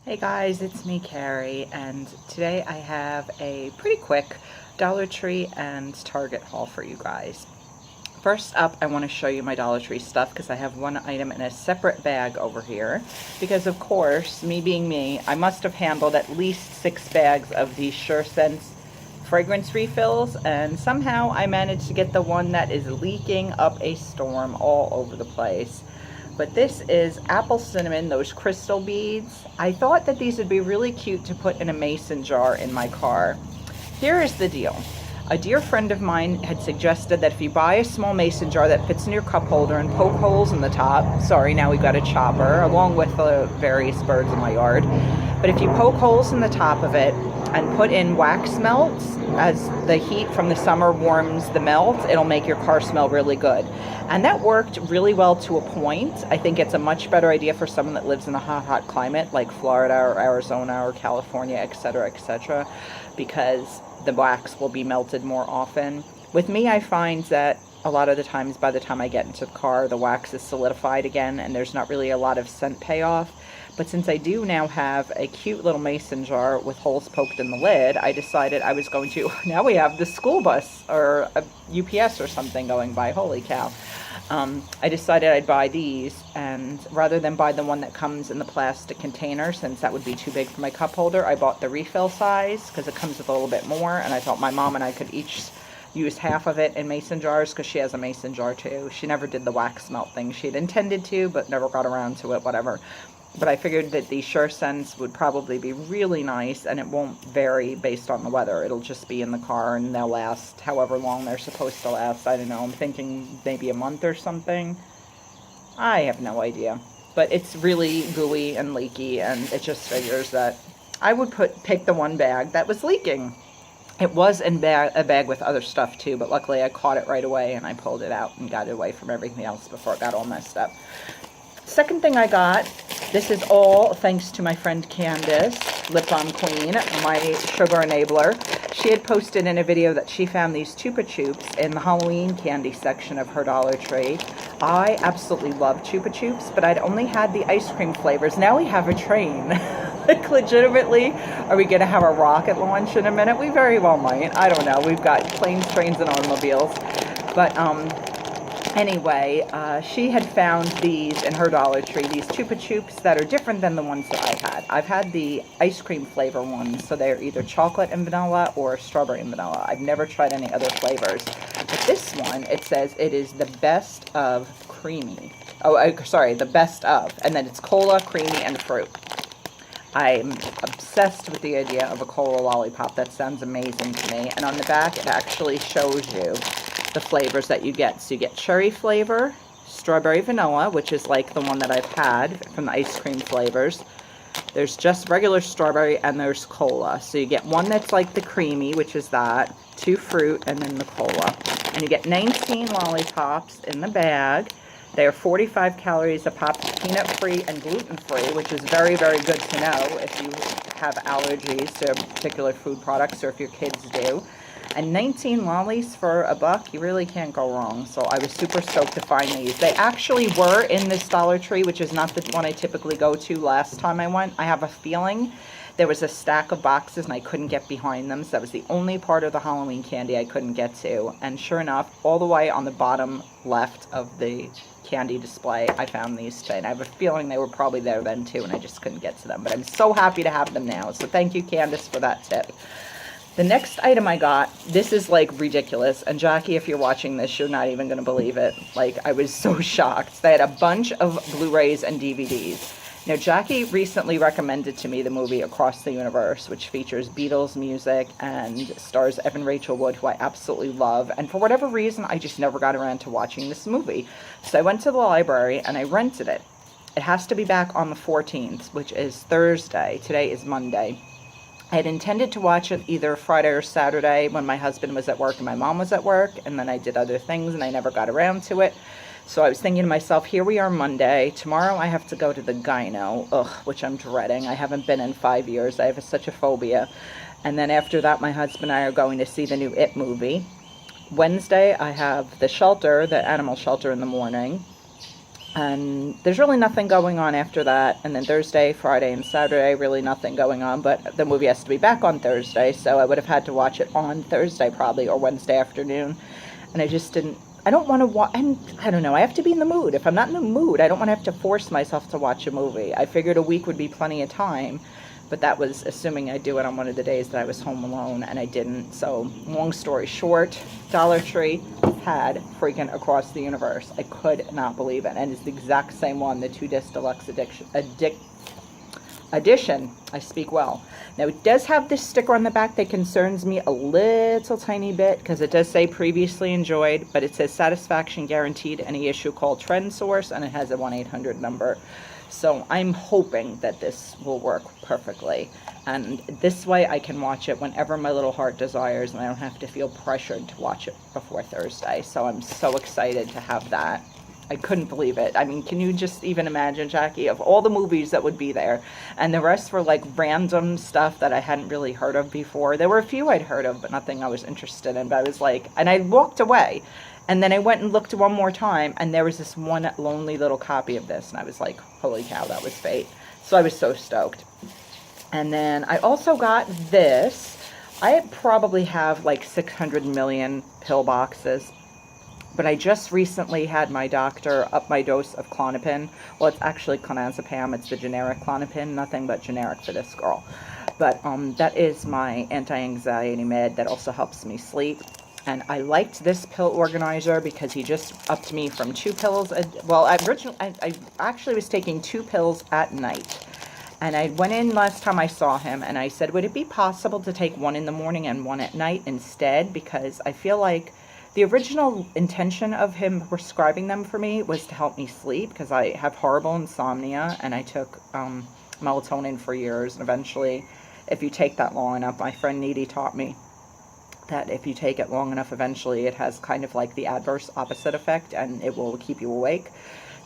Hey guys, it's me, Carrie, and today I have a pretty quick Dollar Tree and Target haul for you guys. First up, I want to show you my Dollar Tree stuff because I have one item in a separate bag over here. Because of course, me being me, I must have handled at least 6 bags of these Sure Scents fragrance refills, and somehow I managed to get the one that is leaking up a storm all over the place. But this is apple cinnamon, those crystal beads. I thought that these would be really cute to put in a mason jar in my car. Here is the deal. A dear friend of mine had suggested that if you buy a small mason jar that fits in your cup holder and poke holes in the top, sorry, now we've got a chopper, along with the various birds in my yard, but if you poke holes in the top of it and put in wax melts, as the heat from the summer warms the melt, it'll make your car smell really good. And that worked really well to a point. I think it's a much better idea for someone that lives in a hot climate like Florida or Arizona or California, etc., because the wax will be melted more often. With me, I find that a lot of the times by the time I get into the car, the wax is solidified again and there's not really a lot of scent payoff. But since I do now have a cute little mason jar with holes poked in the lid, I decided I was going to, now we have the school bus or a UPS or something going by, holy cow. I decided I'd buy these, and rather than buy the one that comes in the plastic container, since that would be too big for my cup holder, I bought the refill size because it comes with a little bit more, and I thought my mom and I could each use half of it in mason jars because she has a mason jar too. She never did the wax melt thing. She had intended to, but never got around to it, whatever. But I figured that these Sure Scents would probably be really nice, and it won't vary based on the weather. It'll just be in the car, and they'll last however long they're supposed to last. I don't know. I'm thinking maybe a month or something. I have no idea. But it's really gooey and leaky, and it just figures that I would pick the one bag that was leaking. It was in a bag with other stuff too, but luckily I caught it right away, and I pulled it out and got it away from everything else before it got all messed up. Second thing I got, this is all thanks to my friend Candace, Lip Balm Queen, my sugar enabler. She had posted in a video that she found these Chupa Chups in the Halloween candy section of her Dollar Tree. I absolutely love Chupa Chups, but I'd only had the ice cream flavors. Now we have a train. Like, legitimately, are we going to have a rocket launch in a minute? We very well might. I don't know. We've got planes, trains, and automobiles. But, anyway, she had found these in her Dollar Tree, these Chupa Chups that are different than the ones that I've had. I've had the ice cream flavor ones, so they're either chocolate and vanilla or strawberry and vanilla. I've never tried any other flavors. But this one, it says it is the best of creamy. Oh, sorry, the best of. And then it's cola, creamy, and fruit. I'm obsessed with the idea of a cola lollipop. That sounds amazing to me. And on the back, it actually shows you the flavors that you get. So you get cherry flavor, strawberry vanilla, which is like the one that I've had from the ice cream flavors. There's just regular strawberry, and there's cola. So you get one that's like the creamy, which is that, 2 fruit, and then the cola. And you get 19 lollipops in the bag. They are 45 calories a pop, peanut-free and gluten-free, which is very, very good to know if you have allergies to particular food products or if your kids do. And 19 lollies for $1, you really can't go wrong. So I was super stoked to find these. They actually were in this Dollar Tree, which is not the one I typically go to last time I went. I have a feeling there was a stack of boxes and I couldn't get behind them. So that was the only part of the Halloween candy I couldn't get to. And sure enough, all the way on the bottom left of the candy display, I found these today. And I have a feeling they were probably there then too, and I just couldn't get to them. But I'm so happy to have them now. So thank you, Candace, for that tip. The next item I got, this is like ridiculous. And Jackie, if you're watching this, you're not even going to believe it. Like, I was so shocked. They had a bunch of Blu-rays and DVDs. Now, Jackie recently recommended to me the movie Across the Universe, which features Beatles music and stars Evan Rachel Wood, who I absolutely love. And for whatever reason, I just never got around to watching this movie. So I went to the library and I rented it. It has to be back on the 14th, which is Thursday. Today is Monday. I had intended to watch it either Friday or Saturday when my husband was at work and my mom was at work, and then I did other things and I never got around to it. So I was thinking to myself, here we are Monday. Tomorrow I have to go to the gyno, which I'm dreading. I haven't been in 5 years. I have such a phobia. And then after that, my husband and I are going to see the new It movie. Wednesday, I have the shelter, the animal shelter in the morning. And there's really nothing going on after that. And then Thursday, Friday, and Saturday, really nothing going on. But the movie has to be back on Thursday, so I would have had to watch it on Thursday probably, or Wednesday afternoon. And I just didn't, I don't want to watch, and I don't know, I have to be in the mood. If I'm not in the mood, I don't want to have to force myself to watch a movie. I figured a week would be plenty of time, but that was assuming I'd do it on one of the days that I was home alone, and I didn't. So long story short, Dollar Tree had freaking Across the Universe. I could not believe it. And it's the exact same one, the 2-disc deluxe edition. I speak well. Now it does have this sticker on the back that concerns me a little tiny bit, because it does say previously enjoyed, but it says satisfaction guaranteed any issue, call Trend Source, and it has a 1-800 number. So I'm hoping that this will work perfectly, and this way I can watch it whenever my little heart desires, and I don't have to feel pressured to watch it before Thursday. So I'm so excited to have that. I couldn't believe it. I mean, can you just even imagine, Jackie, of all the movies that would be there, and the rest were like random stuff that I hadn't really heard of before. There were a few I'd heard of, but nothing I was interested in. But I was like, and I walked away, and then I went and looked one more time, and there was this one lonely little copy of this, and I was like, holy cow, that was fate. So I was so stoked. And then I also got this. I probably have like 600 million pill boxes. But I just recently had my doctor up my dose of Klonopin. Well, it's actually clonazepam. It's the generic Klonopin. Nothing but generic for this girl. But that is my anti-anxiety med that also helps me sleep. And I liked this pill organizer because he just upped me from 2 pills. Well, I actually was taking 2 pills at night. And I went in last time I saw him, and I said, would it be possible to take 1 in the morning and 1 at night instead? Because I feel like the original intention of him prescribing them for me was to help me sleep, because I have horrible insomnia, and I took melatonin for years. And eventually, if you take that long enough, my friend Needy taught me that if you take it long enough, eventually it has kind of like the adverse opposite effect, and it will keep you awake.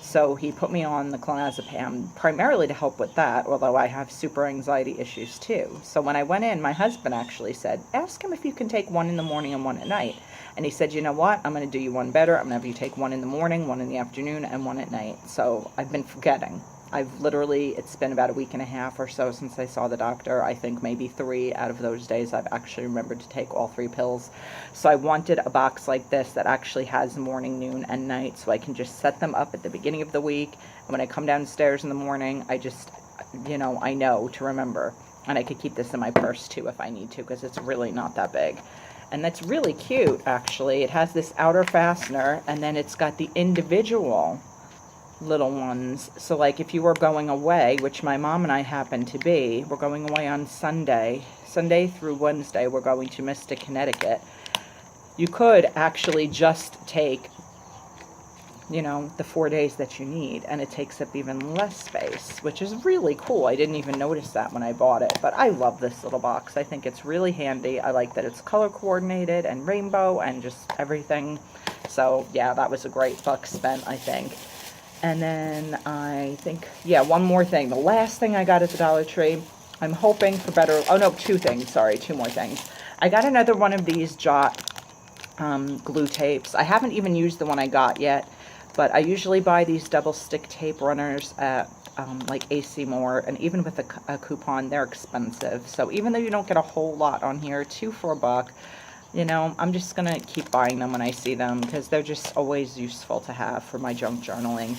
So he put me on the clonazepam primarily to help with that, although I have super anxiety issues too. So when I went in, my husband actually said, ask him if you can take 1 in the morning and 1 at night. And he said, you know what, I'm going to do you one better. I'm going to have you take 1 in the morning, 1 in the afternoon, and 1 at night. So I've been forgetting. I've literally, it's been about a week and a half or so since I saw the doctor. I think maybe 3 out of those days I've actually remembered to take all 3 pills. So I wanted a box like this that actually has morning, noon, and night, so I can just set them up at the beginning of the week. And when I come downstairs in the morning, I just, you know, I know to remember. And I could keep this in my purse too if I need to, because it's really not that big. And that's really cute, actually. It has this outer fastener, and then it's got the individual little ones. So like if you were going away, which my mom and I happen to be, we're going away on Sunday through Wednesday, we're going to Mystic, Connecticut. You could actually just take, you know, the 4 days that you need, and it takes up even less space, which is really cool. I didn't even notice that when I bought it, but I love this little box. I think it's really handy. I like that it's color coordinated and rainbow and just everything. So yeah, that was a great buck spent, I think. And then I think, yeah, one more thing. The last thing I got at the Dollar Tree, I'm hoping for better, oh no, 2 things, sorry, 2 more things. I got another one of these Jot glue tapes. I haven't even used the one I got yet, but I usually buy these double stick tape runners at like AC Moore, and even with a coupon, they're expensive. So even though you don't get a whole lot on here, 2 for $1, you know, I'm just going to keep buying them when I see them, because they're just always useful to have for my junk journaling.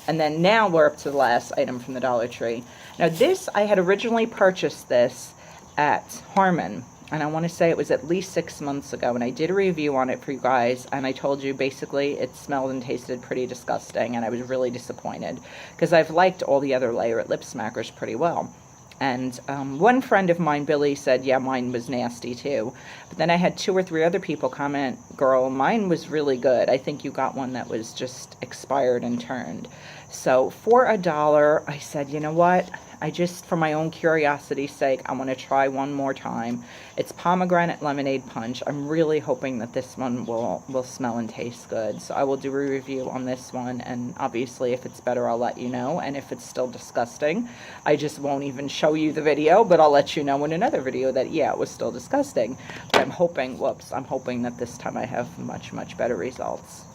And then now we're up to the last item from the Dollar Tree. Now this, I had originally purchased this at Harmon, and I want to say it was at least 6 months ago, and I did a review on it for you guys, and I told you basically it smelled and tasted pretty disgusting, and I was really disappointed, because I've liked all the other Layer It Lip Smackers pretty well. And one friend of mine, Billy, said, yeah, mine was nasty too. But then I had 2 or 3 other people comment, girl, mine was really good. I think you got one that was just expired and turned. So for $1, I said, you know what? I just, for my own curiosity's sake, I want to try one more time. It's pomegranate lemonade punch. I'm really hoping that this one will smell and taste good. So I will do a review on this one, and obviously if it's better, I'll let you know. And if it's still disgusting, I just won't even show you the video, but I'll let you know in another video that, yeah, it was still disgusting. But I'm hoping, I'm hoping that this time I have much, much better results.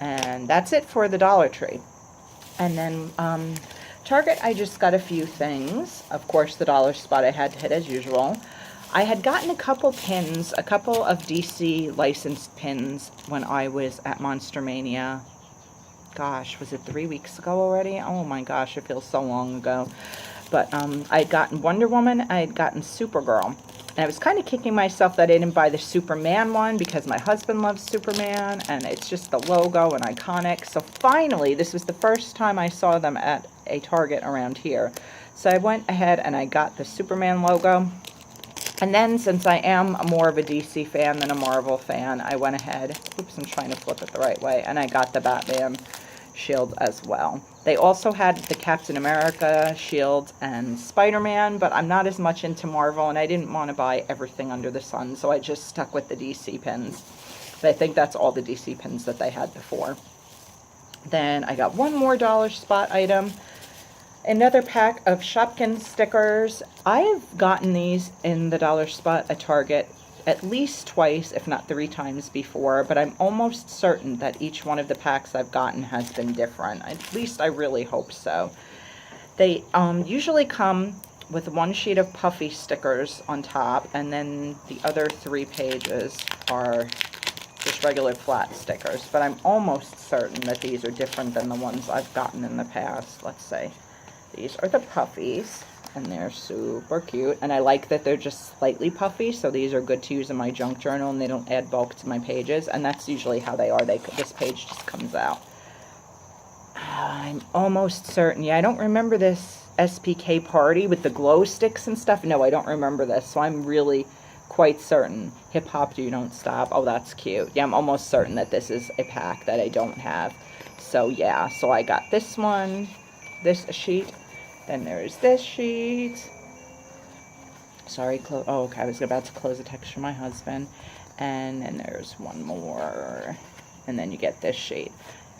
And that's it for the Dollar Tree. And then Target, I just got a few things. Of course, the dollar spot I had to hit as usual. I had gotten a couple pins, a couple of DC licensed pins when I was at Monster Mania. Gosh, was it 3 weeks ago already? Oh my gosh, it feels so long ago. But I had gotten Wonder Woman, I had gotten Supergirl. And I was kind of kicking myself that I didn't buy the Superman one because my husband loves Superman, and it's just the logo and iconic. So finally, this was the first time I saw them at a Target around here. So I went ahead and I got the Superman logo. And then, since I am more of a DC fan than a Marvel fan, I went ahead, oops, I'm trying to flip it the right way, and I got the Batman shield as well. They also had the Captain America shield and Spider-Man, but I'm not as much into Marvel, and I didn't want to buy everything under the sun, so I just stuck with the DC pins. I think that's all the DC pins that they had before. Then I got one more dollar spot item. Another pack of Shopkins stickers. I've gotten these in the dollar spot at Target at least twice, if not 3 times before, but I'm almost certain that each one of the packs I've gotten has been different. At least I really hope so. They usually come with 1 sheet of puffy stickers on top, and then the other 3 pages are just regular flat stickers, but I'm almost certain that these are different than the ones I've gotten in the past. Let's see. These are the puffies, and they're super cute, and I like that they're just slightly puffy, so these are good to use in my junk journal, and they don't add bulk to my pages, and that's usually how they are. This page just comes out. I'm almost certain. Yeah, I don't remember this SPK party with the glow sticks and stuff. No, I don't remember this, so I'm really quite certain. Hip Hop You Don't Stop. Oh, that's cute. Yeah, I'm almost certain that this is a pack that I don't have. So, yeah, so I got this one, this sheet. Then there's this sheet. Sorry, oh, okay, I was about to close the text for my husband. And then there's one more. And then you get this sheet.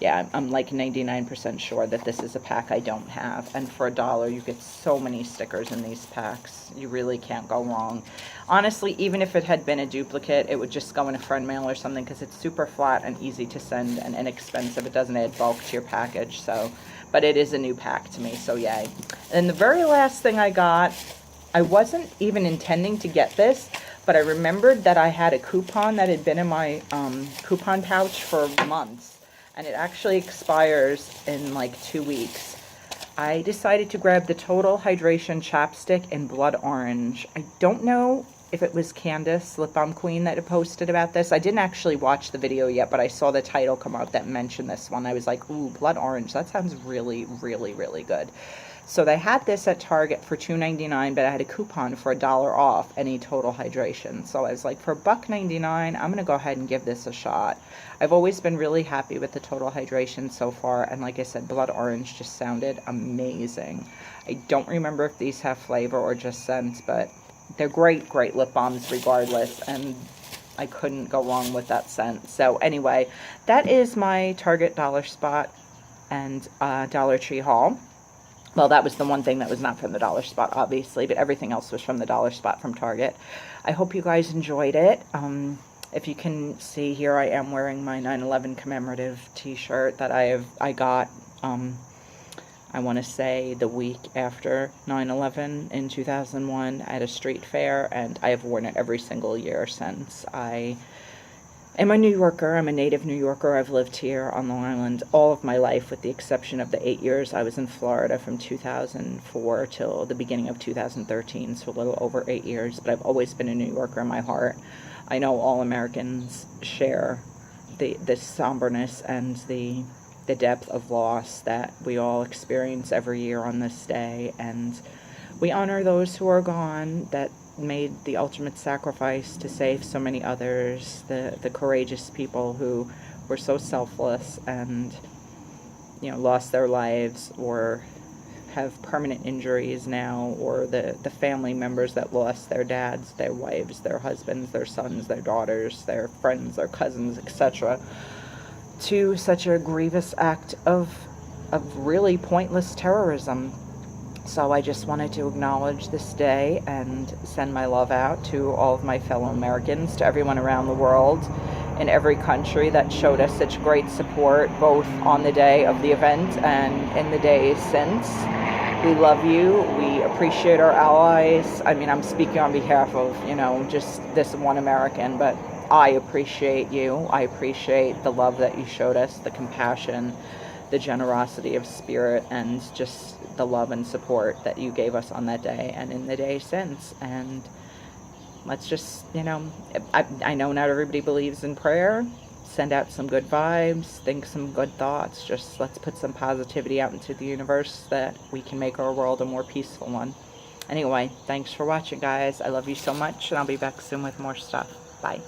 Yeah, I'm like 99% sure that this is a pack I don't have. And for $1, you get so many stickers in these packs. You really can't go wrong. Honestly, even if it had been a duplicate, it would just go in a friend mail or something because it's super flat and easy to send and inexpensive. It doesn't add bulk to your package, so... But it is a new pack to me, so yay. And the very last thing I got, I wasn't even intending to get this, but I remembered that I had a coupon that had been in my coupon pouch for months, and it actually expires in like 2 weeks. I decided to grab the Total Hydration Chapstick in Blood Orange. I don't know if it was Candace, Lip Balm Queen, that had posted about this. I didn't actually watch the video yet, but I saw the title come out that mentioned this one. I was like, ooh, Blood Orange. That sounds really, really, really good. So they had this at Target for $2.99, but I had a coupon for $1 off any Total Hydration. So I was like, for $1.99, I'm going to go ahead and give this a shot. I've always been really happy with the Total Hydration so far, and like I said, Blood Orange just sounded amazing. I don't remember if these have flavor or just scent, but they're great, great lip balms regardless, and I couldn't go wrong with that scent. So anyway, that is my Target Dollar Spot and Dollar Tree haul. Well, that was the one thing that was not from the Dollar Spot, obviously, but everything else was from the Dollar Spot from Target. I hope you guys enjoyed it. If you can see here, I am wearing my 9/11 commemorative t-shirt that I got, I want to say the week after 9/11 in 2001 at a street fair, and I have worn it every single year since. I am a New Yorker. I'm a native New Yorker. I've lived here on Long Island all of my life, with the exception of the 8 years I was in Florida from 2004 till the beginning of 2013, so a little over 8 years, but I've always been a New Yorker in my heart. I know all Americans share the somberness and the depth of loss that we all experience every year on this day, and we honor those who are gone that made the ultimate sacrifice to save so many others, the courageous people who were so selfless and, you know, lost their lives or have permanent injuries now, or the family members that lost their dads, their wives, their husbands, their sons, their daughters, their friends, their cousins, etc., to such a grievous act of really pointless terrorism. So I just wanted to acknowledge this day and send my love out to all of my fellow Americans, to everyone around the world, in every country that showed us such great support, both on the day of the event and in the days since. We love you. We appreciate our allies. I mean, I'm speaking on behalf of, just this one American, but I appreciate you. I appreciate the love that you showed us, the compassion, the generosity of spirit, and just the love and support that you gave us on that day and in the day since. And let's just, I know not everybody believes in prayer. Send out some good vibes, think some good thoughts. Just let's put some positivity out into the universe that we can make our world a more peaceful one. Anyway, thanks for watching, guys. I love you so much, and I'll be back soon with more stuff. Bye.